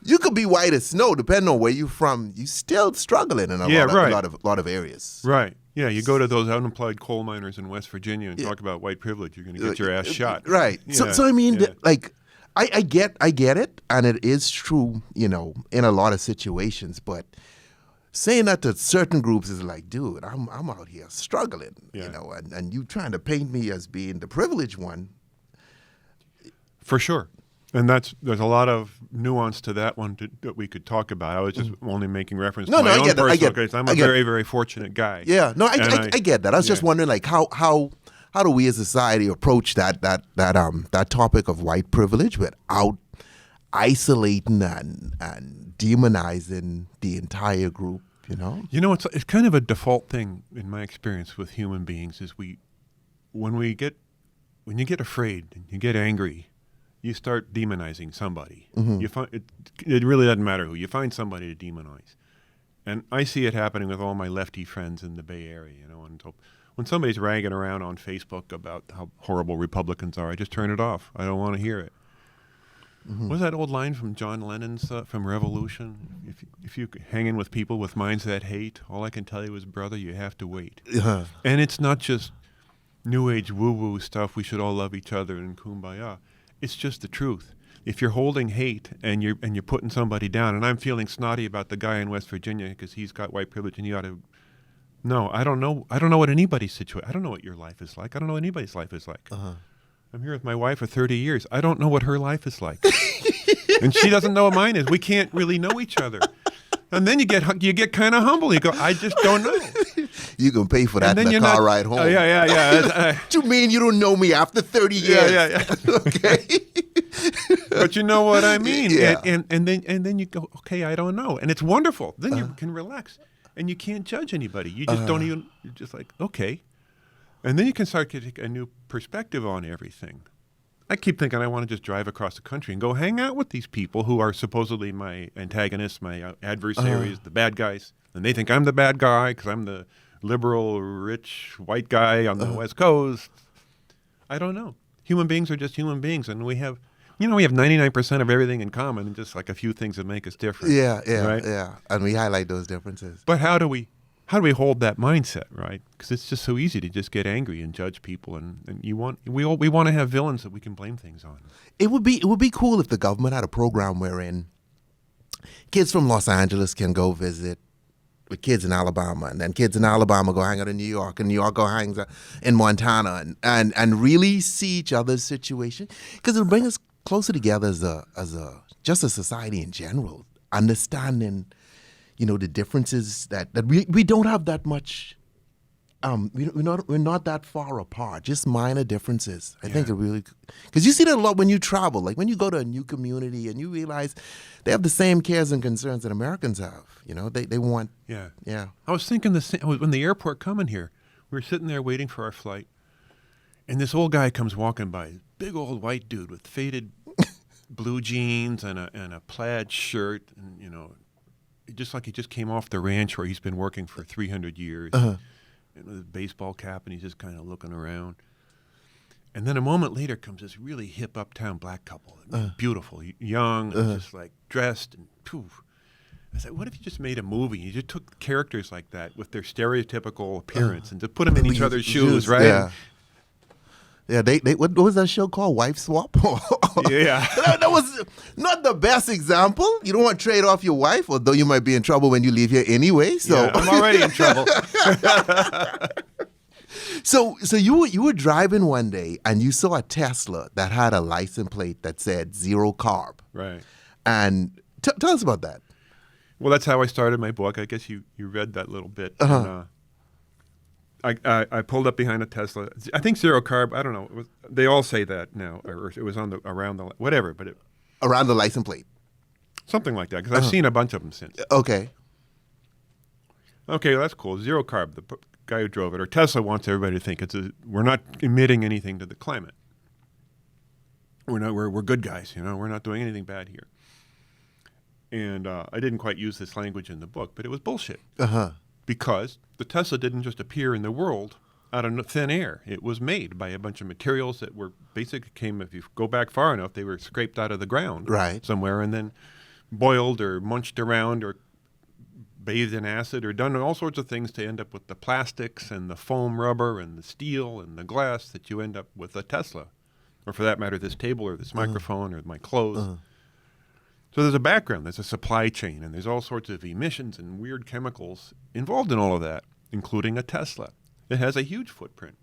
you could be white as snow, depending on where you're from. You still struggling in a lot of areas. Right. Yeah, you go to those unemployed coal miners in West Virginia and talk about white privilege, you're going to get your ass shot. Right. Yeah. So I mean, I get it, and it is true, in a lot of situations. But saying that to certain groups is like, dude, I'm out here struggling, and you trying to paint me as being the privileged one. For sure. And there's a lot of nuance to that one that we could talk about. I was just only making reference to my own personal case. I'm a very, very fortunate guy. Yeah, no, I get that. I was just wondering, like, how do we as a society approach that topic of white privilege without isolating and demonizing the entire group? It's kind of a default thing in my experience with human beings is when you get afraid and you get angry, you start demonizing somebody. You find it really doesn't matter who. You find somebody to demonize. And I see it happening with all my lefty friends in the Bay Area, and so when somebody's ragging around on Facebook about how horrible Republicans are, I just turn it off. I don't want to hear it. What was that old line from John Lennon's from Revolution? If you hang in with people with minds that hate, all I can tell you is, brother, you have to wait. And it's not just new age woo-woo stuff, we should all love each other and kumbaya. It's just the truth. If you're holding hate and you're putting somebody down, and I'm feeling snotty about the guy in West Virginia because he's got white privilege and you ought to. No, I don't know. I don't know what anybody's situation. I don't know what your life is like. I don't know what anybody's life is like. I'm here with my wife for 30 years. I don't know what her life is like, and she doesn't know what mine is. We can't really know each other. And then you get kind of humble. You go, I just don't know. You can pay for that in the car ride home. Yeah. What you mean you don't know me after 30 years? Yeah. Okay. But you know what I mean. Yeah. And then you go, okay, I don't know. And it's wonderful. Then you can relax. And you can't judge anybody. You just don't even, you're just like, okay. And then you can start to take a new perspective on everything. I keep thinking I want to just drive across the country and go hang out with these people who are supposedly my antagonists, my adversaries, the bad guys. And they think I'm the bad guy because I'm the liberal, rich, white guy on the West Coast. I don't know. Human beings are just human beings. And we have 99% of everything in common and just like a few things that make us different. Yeah. And we highlight those differences. But how do we hold that mindset, right? Because it's just so easy to just get angry and judge people, and we want to have villains that we can blame things on. It would be cool if the government had a program wherein kids from Los Angeles can go visit with kids in Alabama, and then kids in Alabama go hang out in New York, and New York go hang out in Montana, and really see each other's situation, because it'll bring us closer together as a society in general, understanding. The differences that we don't have that much. We're not that far apart. Just minor differences. I think it really, because you see that a lot when you travel. Like when you go to a new community and you realize they have the same cares and concerns that Americans have. They want. Yeah. I was thinking the same. I was in the airport coming here. We were sitting there waiting for our flight, and this old guy comes walking by. Big old white dude with faded blue jeans and a plaid shirt, and just like he just came off the ranch where he's been working for 300 years, and with a baseball cap, and he's just kind of looking around. And then a moment later comes this really hip uptown black couple, beautiful, young, and just like dressed and poof. I said, what if you just made a movie? You just took characters like that with their stereotypical appearance and just put them in each other's shoes, right? Yeah. Yeah, they what was that show called? Wife Swap? Yeah. That was not the best example. You don't want to trade off your wife, although you might be in trouble when you leave here anyway. So yeah, I'm already in trouble. So you were driving one day and you saw a Tesla that had a license plate that said zero carb. Right. And tell us about that. Well, that's how I started my book. I guess you read that little bit. And, I pulled up behind a Tesla. I think zero carb. I don't know. They all say that now, or it was around the whatever, but around the license plate, something like that. Because I've seen a bunch of them since. Okay, that's cool. Zero carb. The guy who drove it, or Tesla, wants everybody to think we're not emitting anything to the climate. We're good guys. We're not doing anything bad here. And I didn't quite use this language in the book, but it was bullshit. Because the Tesla didn't just appear in the world out of thin air. It was made by a bunch of materials that were basically if you go back far enough, they were scraped out of the ground somewhere and then boiled or munched around or bathed in acid or done all sorts of things to end up with the plastics and the foam rubber and the steel and the glass that you end up with a Tesla. Or for that matter, this table or this microphone or my clothes. So there's a background, there's a supply chain, and there's all sorts of emissions and weird chemicals involved in all of that, including a Tesla. It has a huge footprint,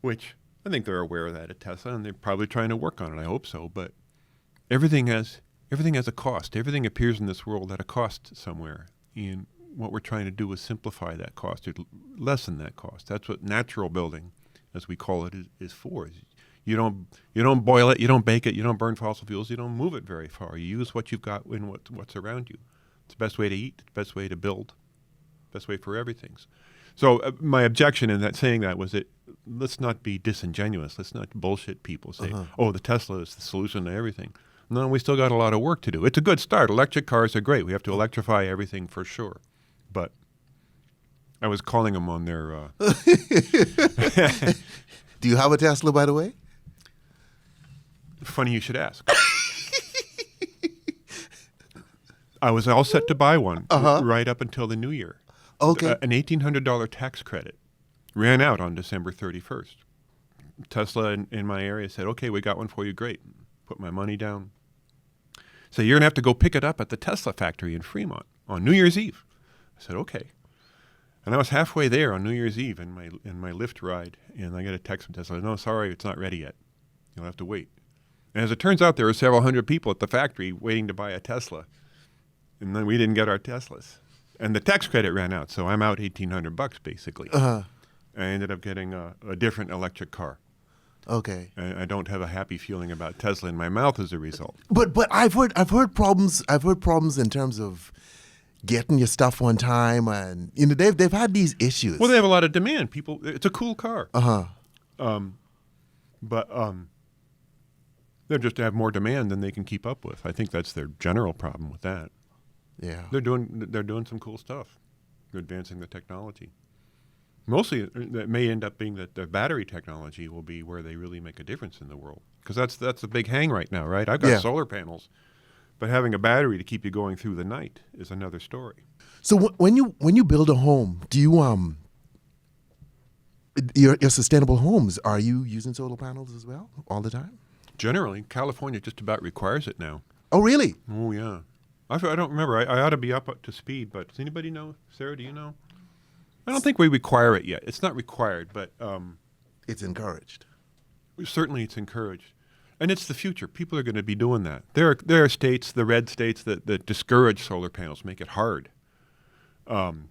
which I think they're aware of that at Tesla, and they're probably trying to work on it. I hope so. But everything has a cost. Everything appears in this world at a cost somewhere. And what we're trying to do is simplify that cost or lessen that cost. That's what natural building, as we call it, is for. You don't boil it, you don't bake it, you don't burn fossil fuels, you don't move it very far. You use what you've got in what's around you. It's the best way to eat, it's the best way to build, best way for everything. So my objection in saying that was that let's not be disingenuous. Let's not bullshit people. Say, oh, the Tesla is the solution to everything. No, we still got a lot of work to do. It's a good start. Electric cars are great. We have to electrify everything for sure. But I was calling them on their... Do you have a Tesla, by the way? Funny you should ask. I was all set to buy one right up until the new year. Okay. An $1,800 tax credit ran out on December 31st. Tesla in my area said, okay, we got one for you. Great. Put my money down. So you're going to have to go pick it up at the Tesla factory in Fremont on New Year's Eve. I said, okay. And I was halfway there on New Year's Eve in my Lyft ride, and I get a text from Tesla. No, sorry, it's not ready yet. You'll have to wait. And as it turns out, there were several hundred people at the factory waiting to buy a Tesla. And then we didn't get our Teslas. And the tax credit ran out, so I'm out $1,800 basically. I ended up getting a different electric car. Okay. I don't have a happy feeling about Tesla in my mouth as a result. But I've heard problems in terms of getting your stuff on time, and they've had these issues. Well, they have a lot of demand. It's a cool car. But they just have more demand than they can keep up with. I think that's their general problem with that. Yeah. They're doing some cool stuff. They're advancing the technology. Mostly, that may end up being that the battery technology will be where they really make a difference in the world. Because that's a big hang right now, right? I've got solar panels, but having a battery to keep you going through the night is another story. So when you build a home, do you your sustainable homes, are you using solar panels as well all the time? Generally, California just about requires it now. Oh, really? Oh, yeah. I don't remember. I ought to be up to speed, but does anybody know? Sarah, do you know? I don't think we require it yet. It's not required, but... it's encouraged. Certainly it's encouraged. And it's the future. People are going to be doing that. There are states, the red states, that discourage solar panels, make it hard,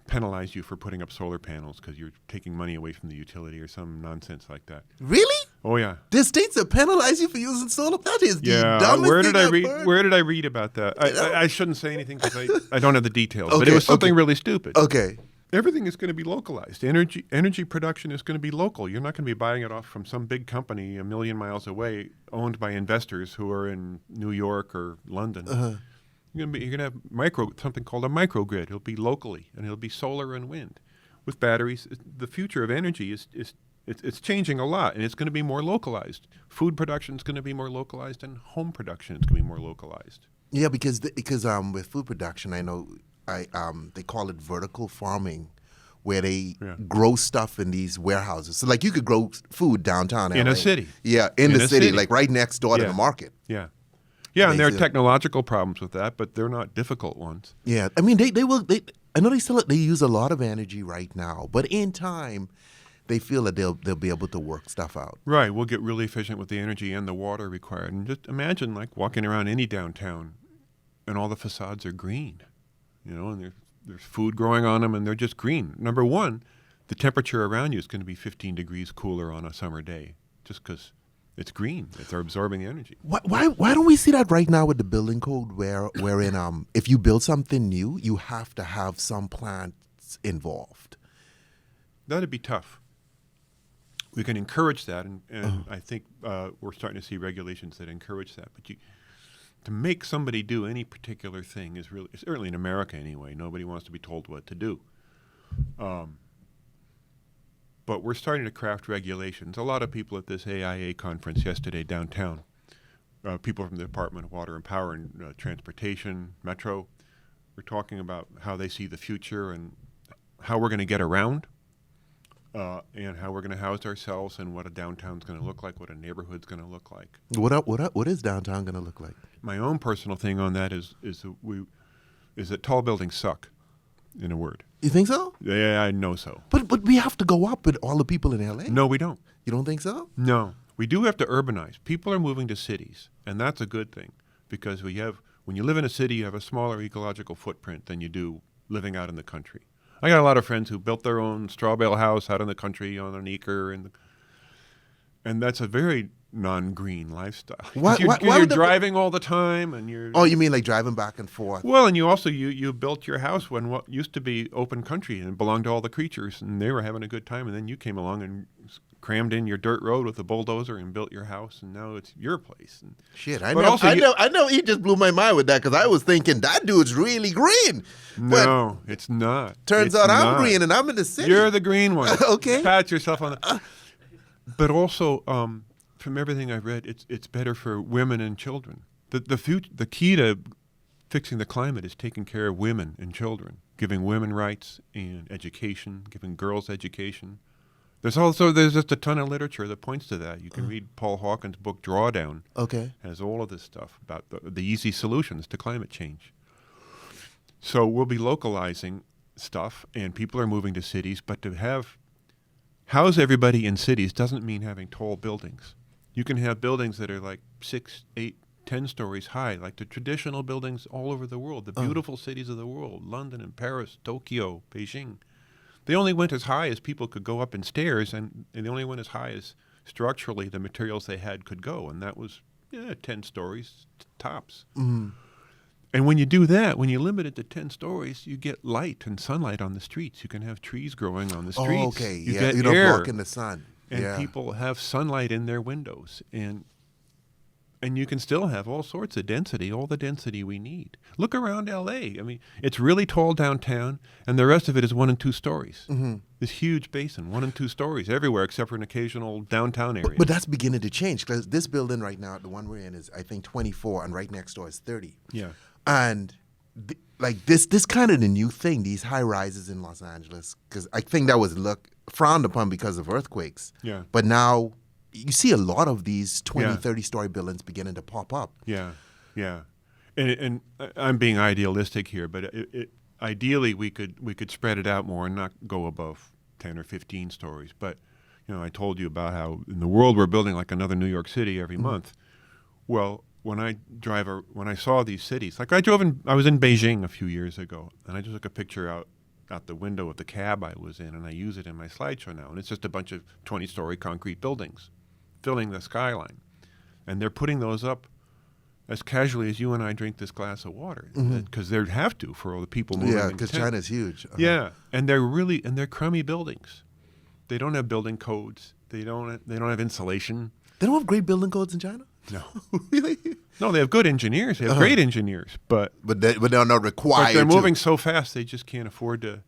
penalize you for putting up solar panels because you're taking money away from the utility or some nonsense like that. Really? Oh, yeah. There's states that penalize you for using solar panels? That is the dumbest where thing did I I've read? heard. Where did I read about that? I shouldn't say anything because I don't have the details, but Okay, it was something really stupid. Okay. Everything is going to be localized. Energy production is going to be local. You're not going to be buying it off from some big company a million miles away, owned by investors who are in New York or London. You're going to have something called a microgrid. It'll be locally, and it'll be solar and wind. With batteries, the future of energy is it's changing a lot, and it's going to be more localized. Food production is going to be more localized, and home production is going to be more localized. Yeah, because with food production, I know they call it vertical farming, where they grow stuff in these warehouses. So like you could grow food downtown in LA. a city. Yeah, in the city, like right next door to the market. Yeah. Yeah, and there are technological problems with that, but they're not difficult ones. Yeah, I mean I know they use a lot of energy right now, but in time, they feel that they'll be able to work stuff out. Right, we'll get really efficient with the energy and the water required. And just imagine like walking around any downtown, and all the facades are green, and there's food growing on them, and they're just green. Number one, the temperature around you is going to be 15 degrees cooler on a summer day, just because it's green. They're absorbing the energy. Why don't we see that right now with the building code, wherein if you build something new, you have to have some plants involved? That'd be tough. We can encourage that, and I think we're starting to see regulations that encourage that. But to make somebody do any particular thing is really, certainly in America anyway, nobody wants to be told what to do. But we're starting to craft regulations. A lot of people at this AIA conference yesterday downtown, people from the Department of Water and Power and Transportation, Metro, were talking about how they see the future and how we're going to get around, and how we're going to house ourselves, and what a downtown's going to look like, what a neighborhood's going to look like. What is downtown going to look like? My own personal thing on that is that tall buildings suck, in a word. You think so? Yeah, I know so. But we have to go up with all the people in LA. No, we don't. You don't think so? No. We do have to urbanize. People are moving to cities, and that's a good thing, because when you live in a city, you have a smaller ecological footprint than you do living out in the country. I got a lot of friends who built their own straw bale house out in the country on an acre, and that's a very non-green lifestyle. You're driving all the time, and you're... Oh, you mean like driving back and forth? Well, and you also you built your house when what used to be open country and belonged to all the creatures, and they were having a good time, and then you came along and crammed in your dirt road with a bulldozer and built your house, and now it's your place. And shit, I know he just blew my mind with that, because I was thinking that dude's really green. No, it's not. Turns out I'm green, and I'm in the city. You're the green one. Okay. Pat yourself on the... But also, from everything I've read, it's better for women and children. The key to fixing the climate is taking care of women and children, giving women rights and education, giving girls education. There's just a ton of literature that points to that. You can read Paul Hawkins' book Drawdown. Okay. Has all of this stuff about the easy solutions to climate change. So we'll be localizing stuff, and people are moving to cities, but to house everybody in cities doesn't mean having tall buildings. You can have buildings that are like 6, 8, 10 stories high, like the traditional buildings all over the world, the beautiful cities of the world, London and Paris, Tokyo, Beijing. They only went as high as people could go up in stairs, and they only went as high as structurally the materials they had could go, and that was 10 stories tops. Mm. And when you do that, when you limit it to 10 stories, you get light and sunlight on the streets. You can have trees growing on the streets. Oh, okay. You get you don't air, block in the sun. And people have sunlight in their windows. And you can still have all sorts of density, all the density we need. Look around L.A. I mean, it's really tall downtown, and the rest of it is 1 and 2 stories. Mm-hmm. This huge basin, 1 and 2 stories everywhere except for an occasional downtown area. But that's beginning to change, because this building right now, the one we're in, is, I think, 24, and right next door is 30. Yeah. And this kind of the new thing, these high rises in Los Angeles, because I think that was frowned upon because of earthquakes. Yeah. But now you see a lot of these 20, 30-story buildings beginning to pop up. Yeah, yeah. And I'm being idealistic here, but ideally we could spread it out more and not go above 10 or 15 stories. But I told you about how in the world we're building like another New York City every month. Well, when I saw these cities, like I was in Beijing a few years ago, and I just took a picture out the window of the cab I was in, and I use it in my slideshow now, and it's just a bunch of 20-story concrete buildings filling the skyline, and they're putting those up as casually as you and I drink this glass of water, because they have to for all the people moving. Yeah, because China's huge. Uh-huh. Yeah, and they're crummy buildings. They don't have building codes. They don't have insulation. They don't have great building codes in China? No. Really? No, they have good engineers. They have great engineers, but they're not required. But they're moving so fast they just can't afford to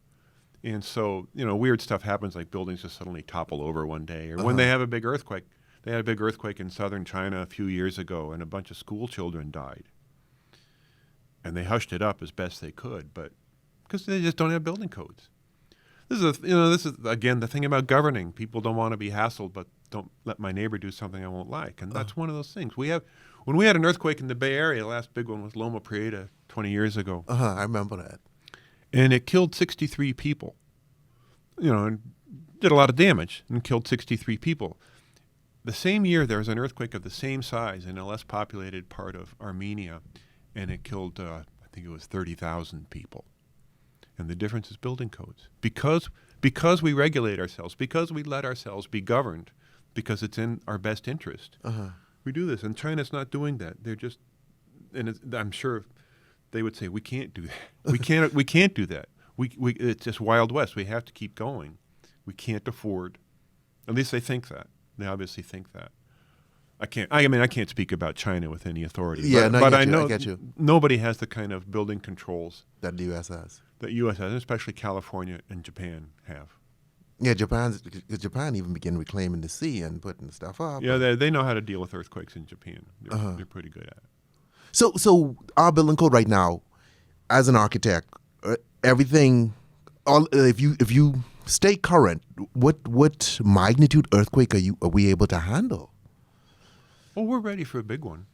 And so, weird stuff happens, like buildings just suddenly topple over one day. Or when they have a big earthquake. They had a big earthquake in southern China a few years ago, and a bunch of school children died. And they hushed it up as best they could, but because they just don't have building codes. This is again the thing about governing. People don't want to be hassled, but don't let my neighbor do something I won't like. And that's one of those things. When we had an earthquake in the Bay Area, the last big one was Loma Prieta 20 years ago. I remember that. And it killed 63 people. And did a lot of damage and killed 63 people. The same year, there was an earthquake of the same size in a less populated part of Armenia, and it killed, I think it was 30,000 people. And the difference is building codes. Because we regulate ourselves, because we let ourselves be governed, because it's in our best interest, we do this. And China's not doing that. They're just, I'm sure they would say, we can't do that. We can't do that. It's just Wild West. We have to keep going. We can't afford, at least they think that. They obviously think that. I can't speak about China with any authority. Yeah, but I know get you. Nobody has the kind of building controls That the U.S. has. that U.S. has, especially California and Japan have. Yeah, Japan even began reclaiming the sea and putting stuff up. Yeah, they know how to deal with earthquakes in Japan. They're pretty good at it. So our building code right now, as an architect, everything, if you stay current, what magnitude earthquake are we able to handle? Oh, we're ready for a big one.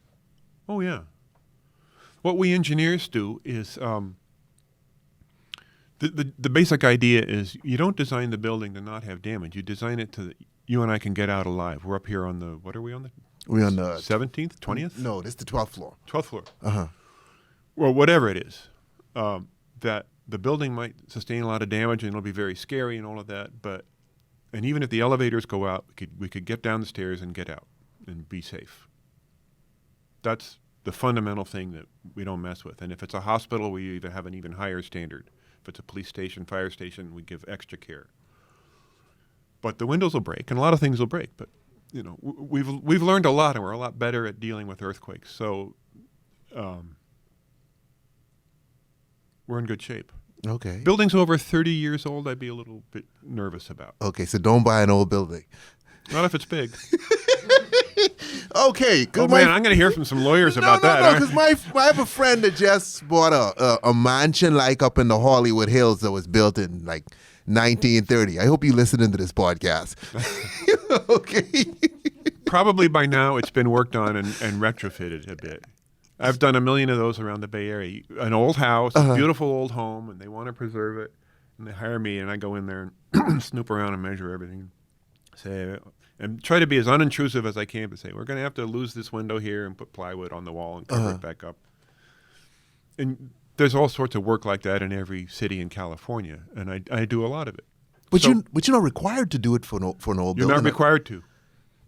Oh, yeah. What we engineers do is the basic idea is you don't design the building to not have damage. You design it you and I can get out alive. We're up here on what are we on the? We're on the 17th, 20th? No, this is the 12th floor. 12th floor. Well, whatever it is, that the building might sustain a lot of damage and it'll be very scary and all of that. And even if the elevators go out, we could get down the stairs and get out and be safe. That's the fundamental thing that we don't mess with. And if it's a hospital, we even have an even higher standard. If it's a police station, fire station, we give extra care. But the windows will break, and a lot of things will break. But we've learned a lot, and we're a lot better at dealing with earthquakes. So we're in good shape. Okay. Buildings over 30 years old, I'd be a little bit nervous about. Okay, so don't buy an old building. Not if it's big. Okay. Oh, man, I'm going to hear from some lawyers about that. No, because I have a friend that just bought a mansion like up in the Hollywood Hills that was built in like 1930. I hope you listening to this podcast. Okay. Probably by now it's been worked on and retrofitted a bit. I've done 1 million of those around the Bay Area. An old house, a beautiful old home, and they want to preserve it. And they hire me, and I go in there and snoop around and measure everything. And try to be as unintrusive as I can, but say, we're going to have to lose this window here and put plywood on the wall and cover it back up. And there's all sorts of work like that in every city in California, and I do a lot of it. But you're not required to do it for an old building. You're not required to.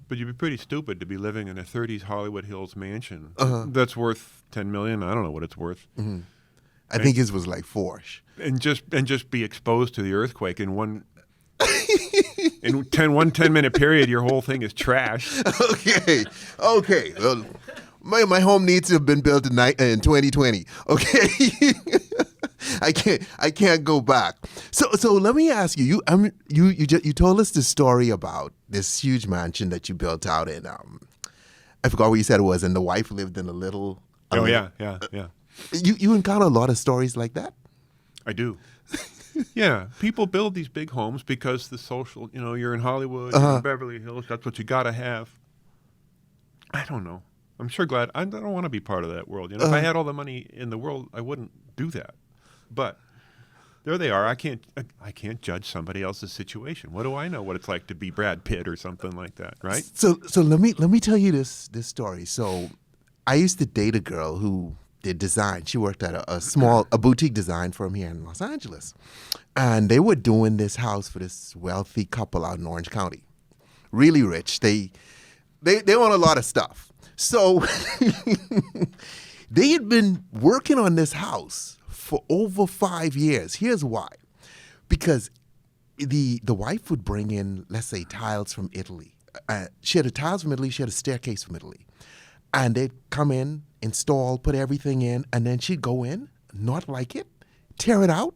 But you'd be pretty stupid to be living in a 30s Hollywood Hills mansion that's worth $10 million. I don't know what it's worth. Mm-hmm. I think his was like $4. And just be exposed to the earthquake in one 10-minute period. Your whole thing is trash. Okay. Well, my home needs to have been built in 2020. Okay. I can't go back. So let me ask you. You told us the story about this huge mansion that you built out in. I forgot what you said it was, and the wife lived in a little. Yeah. You encounter a lot of stories like that? I do. Yeah, people build these big homes because the social, you're in Hollywood, you're in Beverly Hills, that's what you got to have. I don't know. I'm sure glad. I don't want to be part of that world. If I had all the money in the world, I wouldn't do that. But there they are. I can't judge somebody else's situation. What do I know what it's like to be Brad Pitt or something like that, right? So let me tell you this story. So I used to date a girl who did design. She worked at a boutique design firm here in Los Angeles. And they were doing this house for this wealthy couple out in Orange County. Really rich. They own a lot of stuff. So they had been working on this house for over 5 years. Here's why. Because the wife would bring in, let's say, tiles from Italy. She had the tiles from Italy. She had a staircase from Italy. And they'd come in, install, put everything in, and then she'd go in, not like it, tear it out,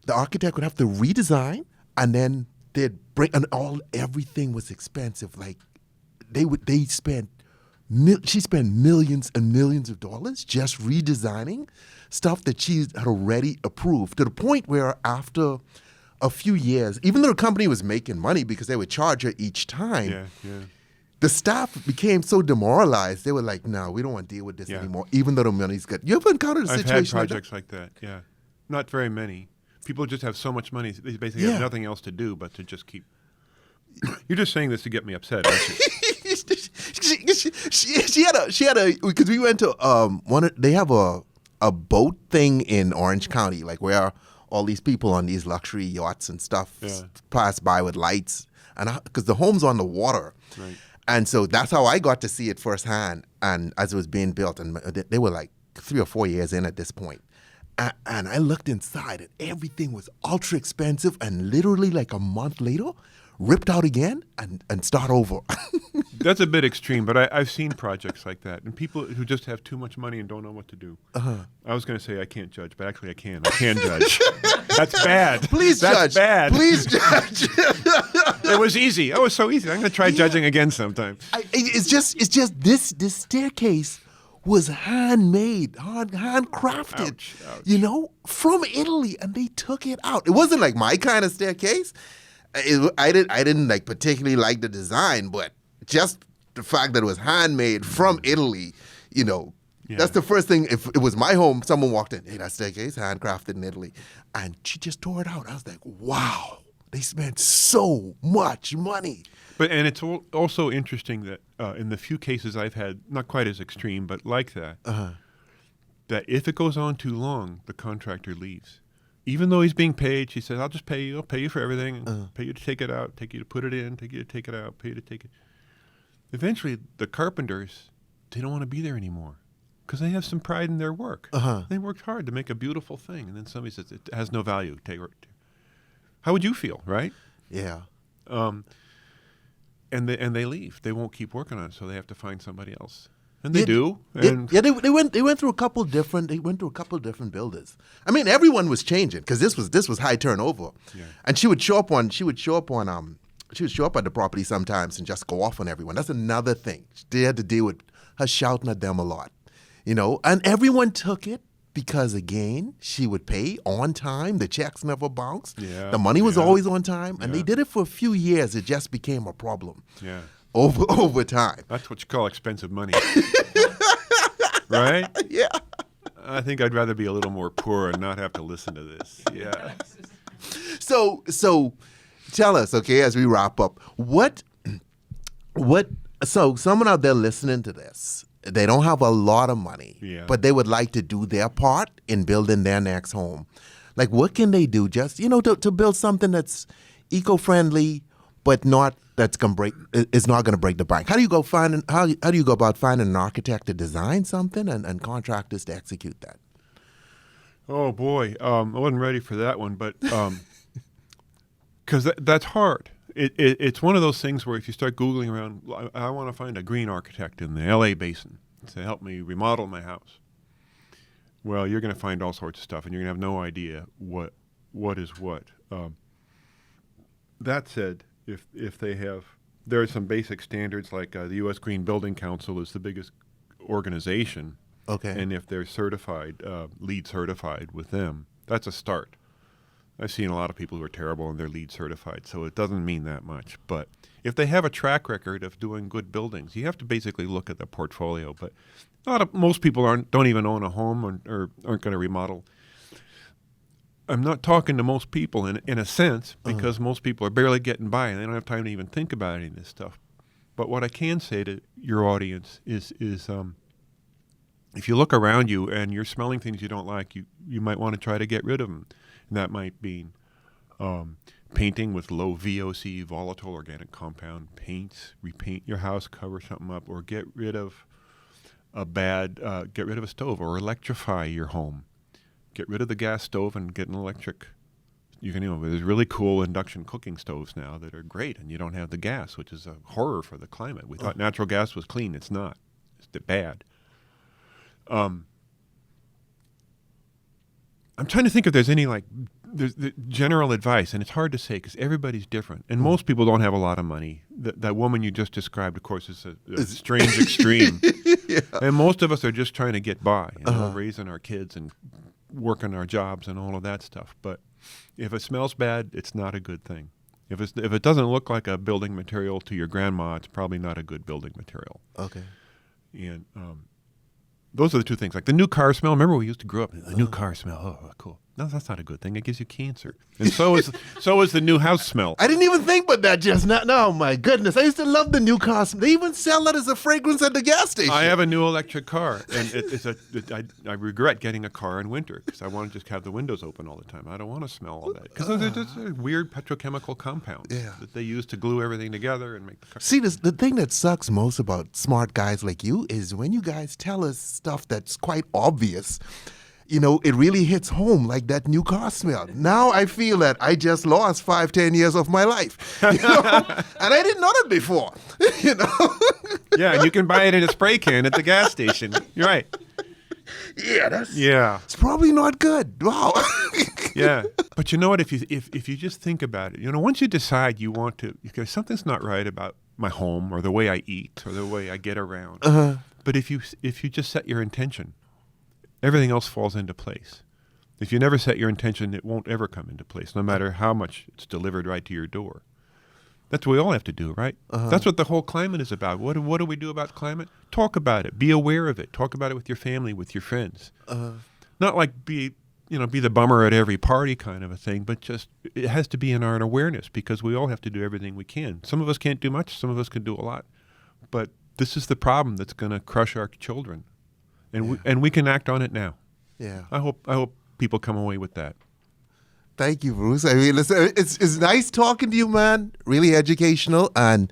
the architect would have to redesign, and then they'd bring, and everything was expensive. Like they spent, she spent millions and millions of dollars just redesigning stuff that she had already approved, to the point where after a few years, even though the company was making money because they would charge her each time, the staff became so demoralized. They were like, "No, we don't want to deal with this anymore," even though the money's good. You ever encountered a situation I've had projects like that? Yeah. Not very many. People just have so much money, they basically have nothing else to do but to just keep... You're just saying this to get me upset, aren't you? she had a because we went to they have a boat thing in Orange County, like where all these people on these luxury yachts and stuff pass by with lights, and because the home's on the water, right. And so that's how I got to see it firsthand, and as it was being built, and they were like 3 or 4 years in at this point. And I looked inside, and everything was ultra expensive, and literally like a month later, ripped out again and start over. That's a bit extreme, but I've seen projects like that, and people who just have too much money and don't know what to do. I was going to say I can't judge, but actually I can. I can judge. That's bad. Please That's judge. Bad. Please judge. It was easy. Oh, it was so easy. I'm going to try judging again sometime. It's just this staircase was handmade, handcrafted, Ouch. you know, from Italy, and they took it out. It wasn't like my kind of staircase. I didn't like particularly like the design, but just the fact that it was handmade from Italy, you know, that's the first thing. If it was my home, someone walked in, "Hey, that staircase handcrafted in Italy," and she just tore it out. I was like, wow, they spent so much money. And it's also interesting that in the few cases I've had, not quite as extreme, but like that, that if it goes on too long, the contractor leaves. Even though he's being paid, she says, "I'll just pay you. I'll pay you for everything. Pay you to take it out, take you to put it in, take you to take it out, pay you to take it." Eventually, the carpenters, they don't want to be there anymore because they have some pride in their work. They worked hard to make a beautiful thing, and then somebody says it has no value. How would you feel, right? Yeah. And they leave. They won't keep working on it, so they have to find somebody else. And they do. They went through a couple different builders. I mean, everyone was changing because this was high turnover. Yeah. And she would show up at the property sometimes and just go off on everyone. That's another thing. They had to deal with her shouting at them a lot, you know. And everyone took it because, again, she would pay on time. The checks never bounced. Yeah. The money was always on time, and they did it for a few years. It just became a problem. Yeah. Over time. That's what you call expensive money. Right? Yeah. I think I'd rather be a little more poor and not have to listen to this. Yeah. So tell us, okay, as we wrap up, so someone out there listening to this, they don't have a lot of money, but they would like to do their part in building their next home. Like, what can they do just, you know, to build something that's eco-friendly, but it's not going to break the bank? How do you go about finding an architect to design something and contractors to execute that? Oh boy, I wasn't ready for that one, but because that's hard. It's one of those things where if you start Googling around, I want to find a green architect in the LA basin to help me remodel my house. Well, you're going to find all sorts of stuff, and you're going to have no idea what is what. That said, if they have, there are some basic standards like the U.S. Green Building Council is the biggest organization. Okay. And if they're certified, LEED certified with them, that's a start. I've seen a lot of people who are terrible and they're LEED certified, so it doesn't mean that much. But if they have a track record of doing good buildings, you have to basically look at the portfolio. But most people don't even own a home or aren't going to remodel. I'm not talking to most people in a sense because most people are barely getting by and they don't have time to even think about any of this stuff. But what I can say to your audience is if you look around you and you're smelling things you don't like, you might want to try to get rid of them. And that might mean painting with low VOC, volatile organic compound paints, repaint your house, cover something up, or get rid of a stove or electrify your home. Get rid of the gas stove and get an electric. There's really cool induction cooking stoves now that are great, and you don't have the gas, which is a horror for the climate. We thought natural gas was clean. It's not. It's bad. I'm trying to think if there's any there's the general advice, and it's hard to say because everybody's different, and most people don't have a lot of money. That woman you just described, of course, is a strange extreme, yeah. And most of us are just trying to get by, raising our kids and working our jobs and all of that stuff. But if it smells bad, it's not a good thing. If it doesn't look like a building material to your grandma, it's probably not a good building material. Okay. And those are the two things. Like the new car smell. Remember, we used to grow up, the new car smell. Oh, cool. No, that's not a good thing. It gives you cancer. And so is the new house smell. I didn't even think about that just now. No, my goodness. I used to love the new car smell. They even sell that as a fragrance at the gas station. I have a new electric car, and I regret getting a car in winter because I want to just have the windows open all the time. I don't want to smell all that because they're just a weird petrochemical compounds that they use to glue everything together and make the car. See, the thing that sucks most about smart guys like you is when you guys tell us stuff that's quite obvious. You know, it really hits home like that new car smell. Now I feel that I just lost 5-10 years of my life, you know? And I didn't know that before, you know? Yeah, and you can buy it in a spray can at the gas station. You're right. Yeah, it's probably not good. Wow. Yeah, but you know what? If you just think about it, you know, once you decide you want to, because something's not right about my home or the way I eat or the way I get around. But if you just set your intention, everything else falls into place. If you never set your intention, it won't ever come into place, no matter how much it's delivered right to your door. That's what we all have to do, right? That's what the whole climate is about. What do we do about climate? Talk about it. Be aware of it. Talk about it with your family, with your friends. Not like be the bummer at every party kind of a thing, but just it has to be in our awareness because we all have to do everything we can. Some of us can't do much. Some of us can do a lot. But this is the problem that's going to crush our children. And we can act on it now. Yeah. I hope people come away with that. Thank you, Bruce. I mean, listen, it's nice talking to you, man. Really educational, and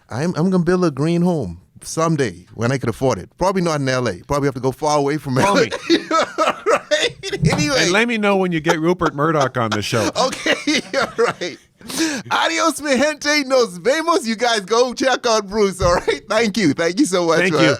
I'm gonna build a green home someday when I can afford it. Probably not in L.A. Probably have to go far away from Call LA. me. Right? Anyway, and let me know when you get Rupert Murdoch on the show. Okay, all right. Adios, mi gente. Nos vemos. You guys go check out Bruce. All right. Thank you so much. Thank you.